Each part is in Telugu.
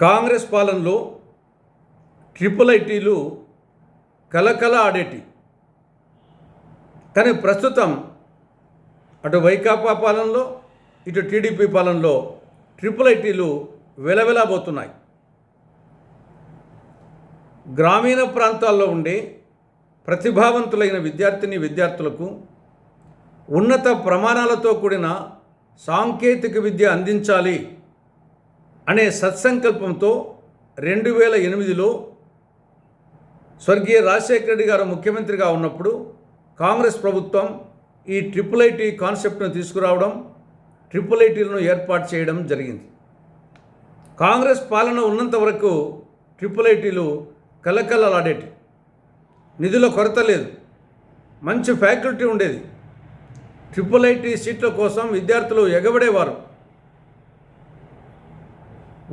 కాంగ్రెస్ పాలనలో ట్రిపుల్ ఐటీలు కలకల ఆడేటి. కానీ ప్రస్తుతం అటు వైకాపా పాలనలో ఇటు టీడీపీ పాలనలో ట్రిపుల్ ఐటీలు వెలవెలబోతున్నాయి. గ్రామీణ ప్రాంతాల్లో ఉండే ప్రతిభావంతులైన విద్యార్థులకు ఉన్నత ప్రమాణాలతో కూడిన సాంకేతిక విద్య అందించాలి అనే సత్సంకల్పంతో 2008లో స్వర్గీయ రాజశేఖర రెడ్డి గారు ముఖ్యమంత్రిగా ఉన్నప్పుడు కాంగ్రెస్ ప్రభుత్వం ఈ ట్రిపుల్ ఐటీ కాన్సెప్ట్ను తీసుకురావడం, ట్రిపుల్ ఐటీలను ఏర్పాటు చేయడం జరిగింది. కాంగ్రెస్ పాలన ఉన్నంత వరకు ట్రిపుల్ ఐటీలు కలకలలాడేటి. నిధుల కొరత లేదు, మంచి ఫ్యాకల్టీ ఉండేది. ట్రిపుల్ ఐటీ సీట్ల కోసం విద్యార్థులు ఎగబడేవారు.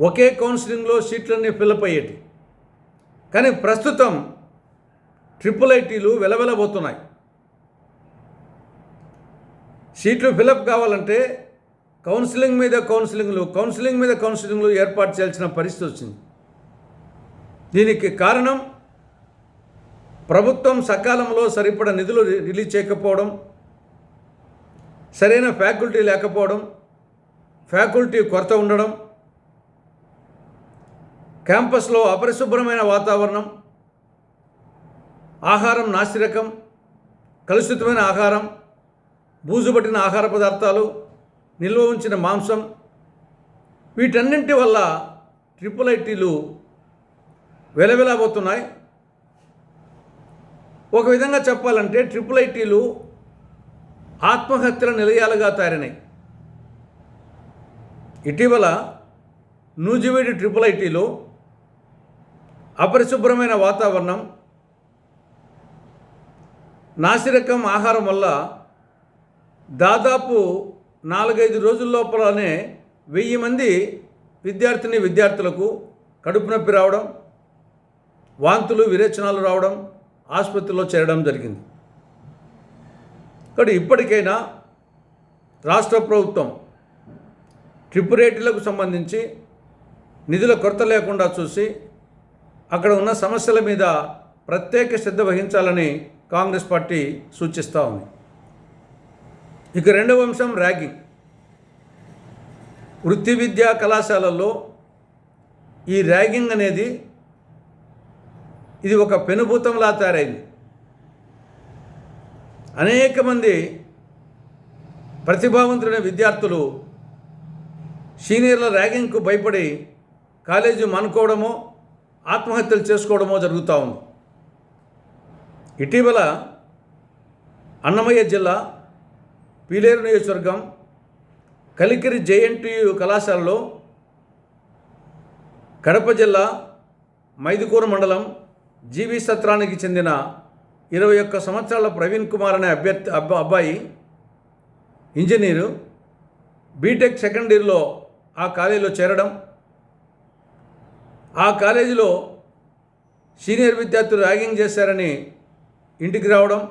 ఒకే కౌన్సిలింగ్లో సీట్లన్నీ ఫిలప్ అయ్యేటి. కానీ ప్రస్తుతం ట్రిపుల్ ఐటీలు వెలవెలబోతున్నాయి. సీట్లు ఫిలప్ కావాలంటే కౌన్సిలింగ్ మీద కౌన్సిలింగ్లు ఏర్పాటు చేయాల్సిన పరిస్థితి వచ్చింది. దీనికి కారణం ప్రభుత్వం సకాలంలో సరిపడా నిధులు రిలీజ్ చేయకపోవడం, సరైన ఫ్యాకల్టీ లేకపోవడం, ఫ్యాకల్టీ కొరత ఉండడం, క్యాంపస్లో అపరిశుభ్రమైన వాతావరణం, ఆహారం నాసిరకం, కలుషితమైన ఆహారం, బూజుపట్టిన ఆహార పదార్థాలు, నిల్వ ఉంచిన మాంసం, వీటన్నింటి వల్ల ట్రిపుల్ ఐటీలు వెలవెలబోతున్నాయి. ఒక విధంగా చెప్పాలంటే ట్రిపుల్ ఐటీలు ఆత్మహత్యల నిలయాలుగా తయారైనాయి. ఇటీవల నూజివీడు ట్రిపుల్ ఐటీలో అపరిశుభ్రమైన వాతావరణం, నాసిరకం ఆహారం వల్ల దాదాపు 4-5 రోజుల లోపలనే 1000 మంది విద్యార్థులకు కడుపు నొప్పి రావడం, వాంతులు విరేచనాలు రావడం, ఆసుపత్రిలో చేరడం జరిగింది. కాబట్టి ఇప్పటికైనా రాష్ట్ర ప్రభుత్వం ట్రిపుల్ ఐటీలకు సంబంధించి నిధుల కొరత లేకుండా చూసి అక్కడ ఉన్న సమస్యల మీద ప్రత్యేక శ్రద్ధ వహించాలని కాంగ్రెస్ పార్టీ సూచిస్తూ ఉంది. ఇక రెండవ అంశం ర్యాగింగ్. వృత్తి విద్యా కళాశాలల్లో ఈ ర్యాగింగ్ అనేది ఇది ఒక పెనుభూతంలా తయారైంది. అనేక మంది ప్రతిభావంతులైన విద్యార్థులు సీనియర్ల ర్యాగింగ్కు భయపడి కాలేజీ మానుకోవడమో, ఆత్మహత్యలు చేసుకోవడమో జరుగుతూ ఉంది. ఇటీవల అన్నమయ్య జిల్లా పీలేరు నియోజకవర్గం కలికిరి జేఎన్టీయు కళాశాలలో, కడప జిల్లా మైదుకూరు మండలం జీవి సత్రానికి చెందిన 21 సంవత్సరాల ప్రవీణ్ కుమార్ అనే అబ్బాయి ఇంజనీరు, బీటెక్ సెకండ్ ఇయర్లో ఆ కాలేజీలో చేరడం, ఆ కాలేజీలో సీనియర్ విద్యార్థులు ర్యాగింగ్ చేశారని ఇంటికి రావడం,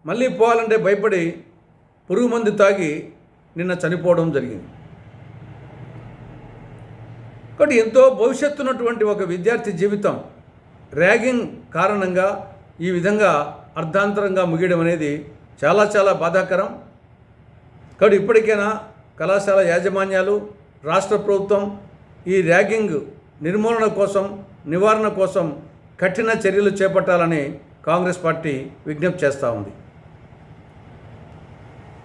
మళ్ళీ పోవాలంటే భయపడి పురుగు మందు తాగి నిన్న చనిపోవడం జరిగింది. కాబట్టి ఎంతో భవిష్యత్తు ఉన్నటువంటి ఒక విద్యార్థి జీవితం ర్యాగింగ్ కారణంగా ఈ విధంగా అర్ధాంతరంగా ముగియడం అనేది చాలా చాలా బాధాకరం. కాబట్టి ఇప్పటికైనా కళాశాల యాజమాన్యాలు, రాష్ట్ర ప్రభుత్వం ఈ ర్యాగింగ్ నివారణ కోసం కఠిన చర్యలు చేపట్టాలని కాంగ్రెస్ పార్టీ విజ్ఞప్తి చేస్తూ ఉంది.